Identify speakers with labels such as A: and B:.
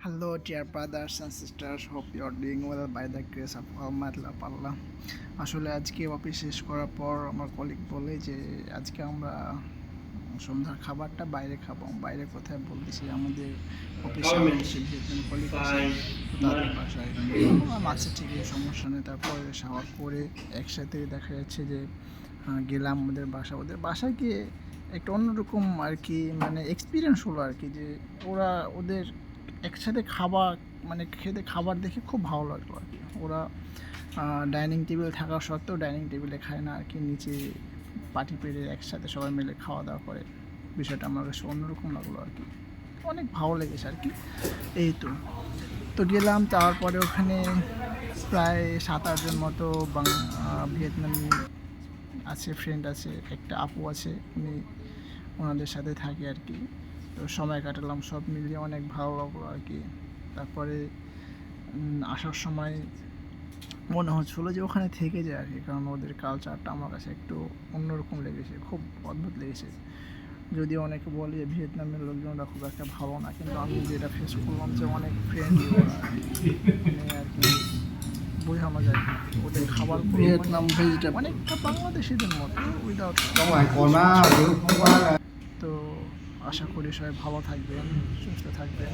A: Hello, dear brothers and sisters. Hope you are doing well by the grace of Almighty Allah. আসলে আজকে office শেষ করার পর আমার কলিগ বলে যে আজকে আমরা সন্ধ্যার খাবারটা বাইরে খাবো। বাইরে কোথায় বলতেছি আমাদের অফিসে ভিয়েতনামি কলিগ আছে, তাদের বাসায় আচ্ছা ঠিক আছে, সমস্যা নেই। তারপরে শাওয়ার করে একসাথে দেখা যাচ্ছে যে গেলাম ওদের ওদের বাসায় গিয়ে একটা অন্যরকম আর কি মানে এক্সপিরিয়েন্স হলো আর কি, যে ওদের একসাথে খাবার মানে খেতে খাবার দেখে খুব ভালো লাগলো আর কি। ওরা ডাইনিং টেবিল থাকা সত্ত্বেও ডাইনিং টেবিলে খায় না আর কি, নিচে পাটি পেড়ে একসাথে সবাই মিলে খাওয়া দাওয়া করে। বিষয়টা আমার কাছে অন্যরকম লাগলো আর কি, অনেক ভালো লেগেছে আর কি। এই তো গেলাম, তারপরে ওখানে প্রায় 7-8 জন মতো ভিয়েতনামি আছে, ফ্রেন্ড আছে, একটা আপু আছে, উনি ওনাদের সাথে থাকি আর কি। তো সময় কাটালাম, সব মিলিয়ে অনেক ভালো লাগলো আর কি। তারপরে আসার সময় মনে হচ্ছিলো যে ওখানে থেকে যায় আর কি, কারণ ওদের কালচারটা আমার কাছে একটু অন্যরকম লেগেছে, খুব অদ্ভুত লেগেছে। যদিও অনেকে বলে যে ভিয়েতনামের লোকজনরা খুব একটা ভালো না, কিন্তু আমি যেটা ফেস করলাম যে অনেক ফ্রেন্ডলি ওরা মানে আর কি, বোঝানো যায় না। ওদের খাবার ভিয়েতনাম অনেকটা বাংলাদেশিদের মতো উইদাউট। তো আশা করি সবাই ভালো থাকবেন, সুস্থ থাকবেন।